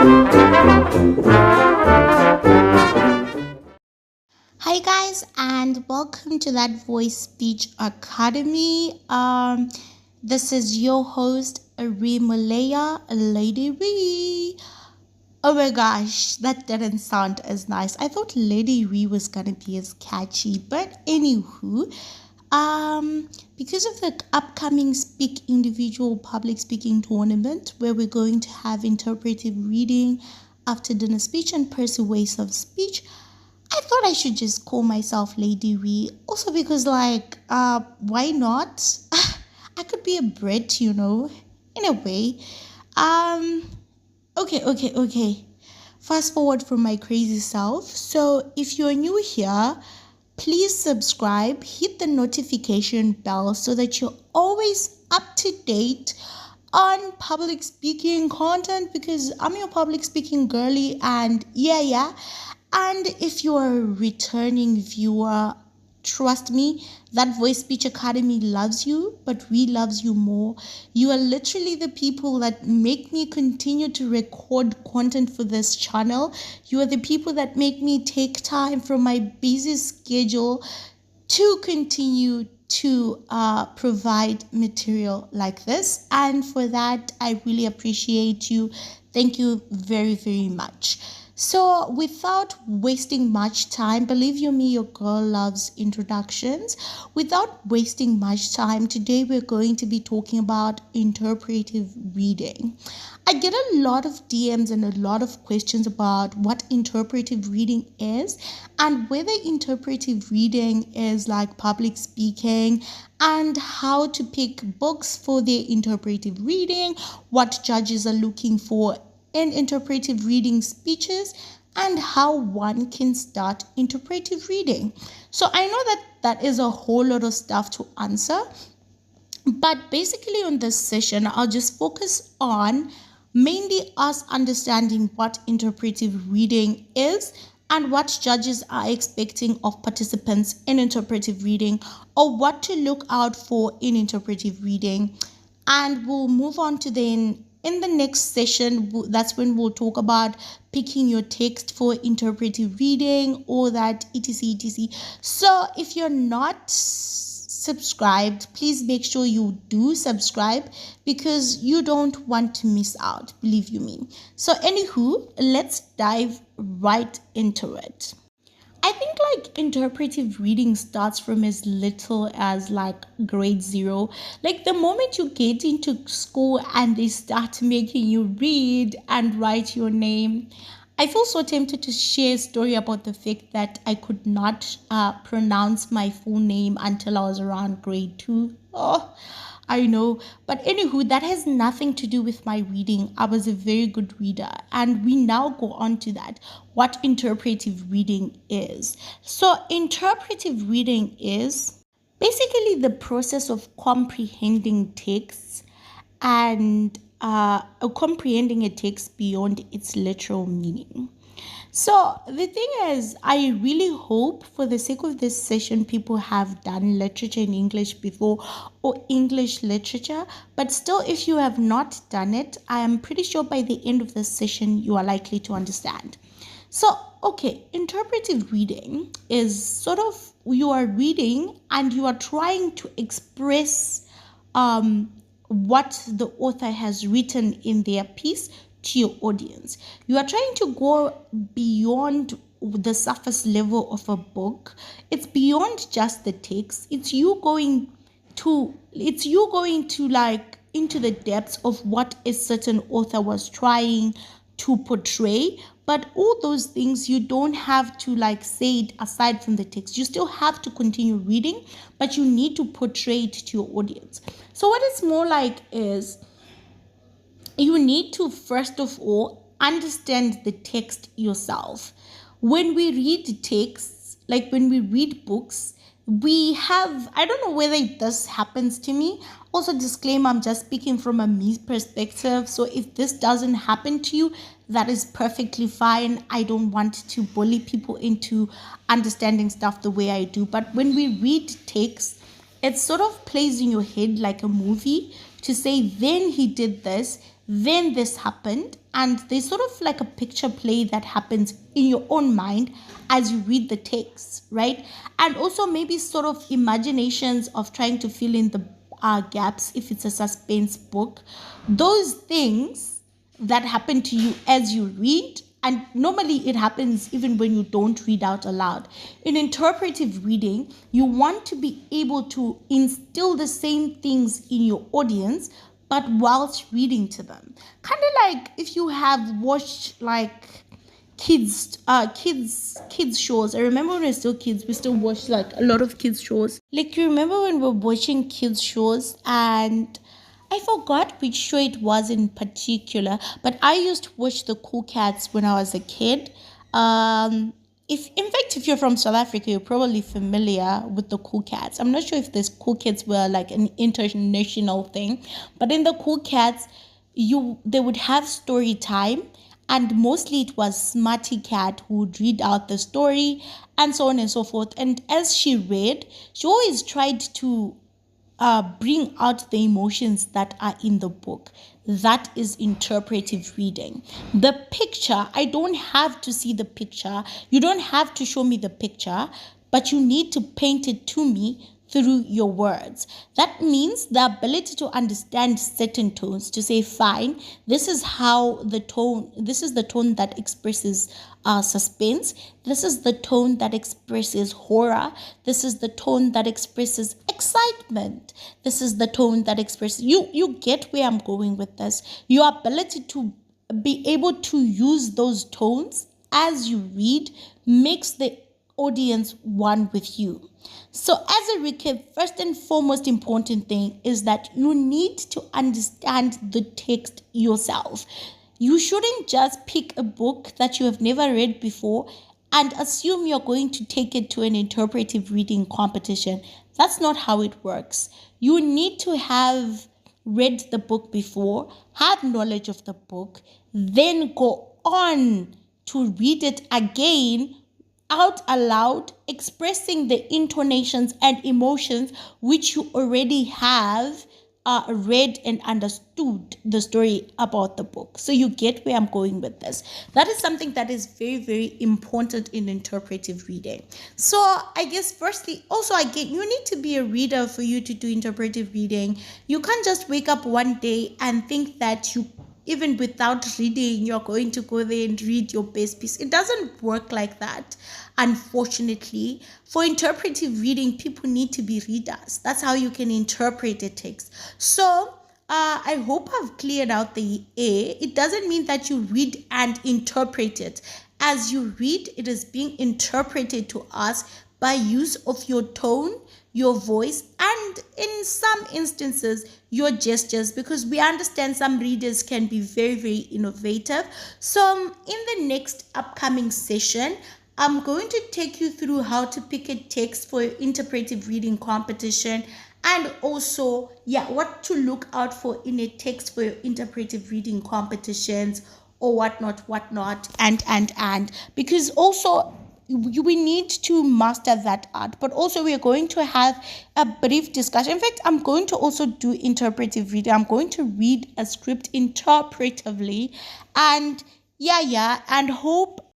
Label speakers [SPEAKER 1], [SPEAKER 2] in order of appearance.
[SPEAKER 1] Hi guys, and welcome to that Voice Speech Academy. This is your host Ree Malaya, Lady Ree. Oh my gosh, that didn't sound as nice. I thought Lady Ree was gonna be as catchy, but anywho, because of the upcoming Speak Individual public speaking tournament where we're going to have interpretive reading after dinner speech and persuasive speech, I thought I should just call myself Lady Ree. Also because why not? I could be a Brit, in a way. Um, okay. Fast forward from my crazy self. So if you're new here, please subscribe, hit the notification bell so that you're always up to date on public speaking content because I'm your public speaking girly and yeah. And if you're a returning viewer, trust me, that Voice Speech Academy loves you, but we loves you more. You are literally the people that make me continue to record content for this channel. You are the people that make me take time from my busy schedule to continue to provide material like this. And for that, I really appreciate you. Thank you very, very much. So, without wasting much time, believe you me, your girl loves introductions. Without wasting much time, today we're going to be talking about interpretive reading. I get a lot of DMs and a lot of questions about what interpretive reading is and whether interpretive reading is like public speaking and how to pick books for their interpretive reading, what judges are looking for in interpretive reading speeches, and how one can start interpretive reading. So I know that is a whole lot of stuff to answer, but basically on this session, I'll just focus on mainly us understanding what interpretive reading is and what judges are expecting of participants in interpretive reading or what to look out for in interpretive reading. And we'll move on to then in the next session, that's when we'll talk about picking your text for interpretive reading or that etc. So if you're not subscribed, please make sure you do subscribe because you don't want to miss out, believe you me. So anywho, let's dive right into it. I think like interpretive reading starts from as little as like grade zero. Like the moment you get into school and they start making you read and write your name. I feel so tempted to share a story about the fact that I could not pronounce my full name until I was around grade two. Oh, I know. But anywho, that has nothing to do with my reading. I was a very good reader. And we now go on to that, what interpretive reading is. So, interpretive reading is basically the process of comprehending texts and comprehending a text beyond its literal meaning. So the thing is, I really hope for the sake of this session, people have done literature in English before or English literature. But still, if you have not done it, I am pretty sure by the end of this session, you are likely to understand. So, okay, interpretive reading is sort of you are reading and you are trying to express what the author has written in their piece to your audience. You are trying to go beyond the surface level of a book. It's beyond just the text. It's you going to like into the depths of what a certain author was trying to portray. But all those things you don't have to like say it aside from the text. You still have to continue reading, but you need to portray it to your audience. So what it's more like is you need to first of all understand the text yourself. When we read texts, like when we read books, we have, I don't know whether this happens to me. Also, disclaimer, I'm just speaking from a me perspective. So if this doesn't happen to you, that is perfectly fine. I don't want to bully people into understanding stuff the way I do. But when we read text, it sort of plays in your head like a movie to say, then he did this, then this happened, and there's sort of like a picture play that happens in your own mind as you read the text, right? And also maybe sort of imaginations of trying to fill in the gaps if it's a suspense book. Those things that happen to you as you read, and normally it happens even when you don't read out aloud. In interpretive reading, you want to be able to instill the same things in your audience, but whilst reading to them. Kind of like if you have watched like kids shows. I remember when we were still kids, we still watched like a lot of kids shows. Like, you remember when we were watching kids shows, and I forgot which show it was in particular, but I used to watch the Cool Cats when I was a kid. If in fact, if you're from South Africa, you're probably familiar with the Cool Cats. I'm not sure if this Cool Cats were like an international thing, but in the Cool Cats, they would have story time, and mostly it was Smarty Cat who would read out the story and so on and so forth. And as she read, she always tried to bring out the emotions that are in the book. That is interpretive reading. The picture, I don't have to see the picture. You don't have to show me the picture, but you need to paint it to me through your words. That means the ability to understand certain tones, to say, fine, this is the tone that expresses suspense. This is the tone that expresses horror. This is the tone that expresses excitement. This is the tone that expresses, you get where I'm going with this. Your ability to be able to use those tones as you read makes the audience one with you. So as a recap, first and foremost important thing is that you need to understand the text yourself. You shouldn't just pick a book that you have never read before and assume you're going to take it to an interpretive reading competition. That's not how it works. You need to have read the book before, have knowledge of the book, then go on to read it again out aloud, expressing the intonations and emotions which you already have read and understood the story about the book. So you get where I'm going with this. That is something that is very, very important in interpretive reading. So I guess firstly, also again, you need to be a reader for you to do interpretive reading. You can't just wake up one day and think that even without reading, you're going to go there and read your best piece. It doesn't work like that, unfortunately. For interpretive reading, people need to be readers. That's how you can interpret a text. So I hope I've cleared out the A. It doesn't mean that you read and interpret it. As you read, it is being interpreted to us by use of your tone, your voice, and in some instances, your gestures, because we understand some readers can be very, very innovative. So in the next upcoming session, I'm going to take you through how to pick a text for your interpretive reading competition, and also, what to look out for in a text for your interpretive reading competitions, or whatnot, and because also we need to master that art. But also we are going to have a brief discussion. In fact, I'm going to also do interpretive reading. I'm going to read a script interpretively, and and hope